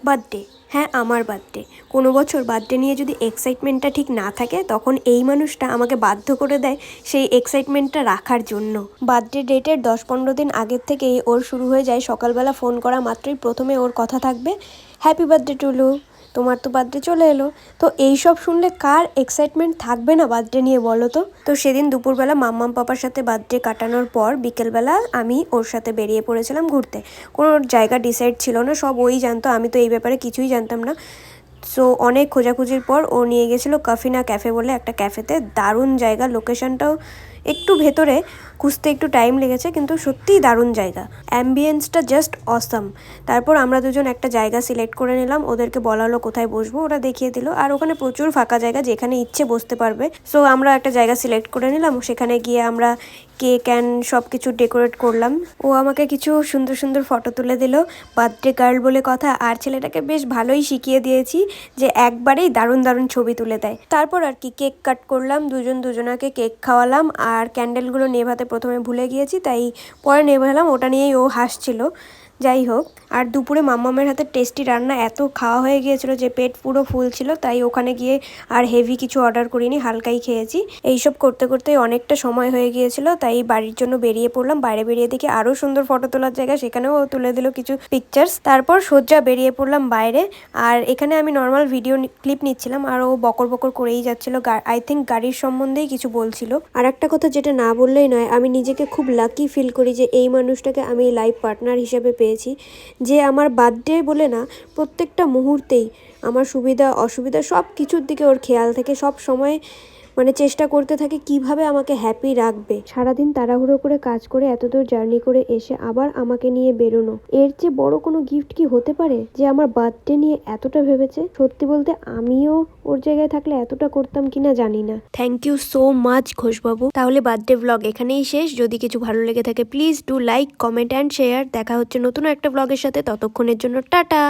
Birthday, হ্যাঁ আমার birthday. কোনো বছর বার্থডে নিয়ে যদি এক্সাইটমেন্টটা ঠিক না থাকে তখন এই মানুষটা আমাকে বাধ্য করে দেয় সেই এক্সাইটমেন্টটা রাখার জন্য। বার্থডে ডেটের 10-15 দিন আগের থেকেই ওর শুরু হয়ে যায়, সকালবেলা ফোন করা মাত্রই প্রথমে ওর কথা থাকবে হ্যাপি বার্থডে টুলু, তোমার তো বার্থডে চলে এলো। তো এইসব শুনলে কার এক্সাইটমেন্ট থাকবে না বার্থডে নিয়ে বলো তো। তো সেদিন দুপুরবেলা মাম্মাম পাপার সাথে বার্থডে কাটানোর পর বিকেলবেলা আমি ওর সাথে বেরিয়ে পড়েছিলাম ঘুরতে। কোনো জায়গা ডিসাইড ছিল না, সব ওই জানতো, আমি তো এই ব্যাপারে কিছুই জানতাম না। সো অনেক খোঁজাখুঁজির পর ও নিয়ে গেছিলো কাফিনা ক্যাফে বলে একটা ক্যাফেতে। দারুণ জায়গা, লোকেশনটাও একটু ভেতরে, খুঁজতে একটু টাইম লেগেছে, কিন্তু সত্যিই দারুণ জায়গা, অ্যাম্বিয়েন্সটা জাস্ট অসাম। তারপর আমরা দুজন একটা জায়গা সিলেক্ট করে নিলাম, ওদেরকে বলা হলো কোথায় বসবো, ওরা দেখিয়ে দিল। আর ওখানে প্রচুর ফাঁকা জায়গা, যেখানে ইচ্ছে বসতে পারবে। সো আমরা একটা জায়গা সিলেক্ট করে নিলাম, সেখানে গিয়ে আমরা কেক অ্যান্ড সব কিছু ডেকোরেট করলাম। ও আমাকে কিছু সুন্দর সুন্দর ফটো তুলে দিল, বার্থডে গার্ল বলে কথা। আর ছেলেটাকে বেশ ভালোই শিখিয়ে দিয়েছি যে একবারেই দারুণ দারুণ ছবি তুলে দেয়। তারপর আর কি কেক কাট করলাম, দুজন দুজনাকে কেক খাওয়ালাম। আর ক্যান্ডেলগুলো নেভাতে প্রথমে ভুলে গিয়েছি, তাই পরে নেভালাম, ওটা নিয়েই ও হাসছিল। যাই হোক, আর দুপুরে মাম্মামের হাতে টেস্টি রান্না, এত খাওয়া হয়ে গিয়েছিল যে পেট পুরো ফুল ছিল, তাই ওখানে গিয়ে আর হেভি কিছু অর্ডার করিনি, হালকাই খেয়েছি। এইসব করতে করতে অনেকটা সময় হয়ে গিয়েছিল, তাই বাড়ির জন্য বেরিয়ে পড়লাম। বাইরে বেরিয়ে দেখি আরও সুন্দর ফটো তোলার জায়গা, সেখানেও ও তুলে দিল কিছু পিকচার্স। তারপর সোজা বেরিয়ে পড়লাম বাইরে। আর এখানে আমি নর্মাল ভিডিও ক্লিপ নিচ্ছিলাম, আর ও বকর বকর করেই যাচ্ছিল, আই থিঙ্ক গাড়ির সম্বন্ধেই কিছু বলছিল। আর একটা কথা যেটা না বললেই নয়, আমি নিজেকে খুব লাকি ফিল করি যে এই মানুষটাকে আমি লাইফ পার্টনার হিসেবে পেয়েছি, যে আমার বার্থডে বলে না, প্রত্যেকটা মুহূর্তেই আমার সুবিধা অসুবিধা সব কিছুর দিকে ওর খেয়াল থাকে, সব সময় মানে চেষ্টা করতে থাকে কিভাবে আমাকে হ্যাপি রাখবে। সারাদিন তাড়াহুড়ো করে কাজ করে এতদূর জার্নি করে এসে আবার আমাকে নিয়ে বেরোনো, এর চেয়ে বড় কোনো গিফট কি হতে পারে যে আমার বার্থডে নিয়ে এতটা ভেবেছে। সত্যি বলতে আমিও ওর জায়গায় থাকলে এতটা করতাম কিনা জানি না। থ্যাংক ইউ সো মাচ ঘোষবাবু। তাহলে বার্থডে ব্লগ এখানেই শেষ। যদি কিছু ভালো লেগে থাকে please do like, comment and share. দেখা হচ্ছে নতুন একটা ব্লগের সাথে, ততক্ষণের জন্য টাটা।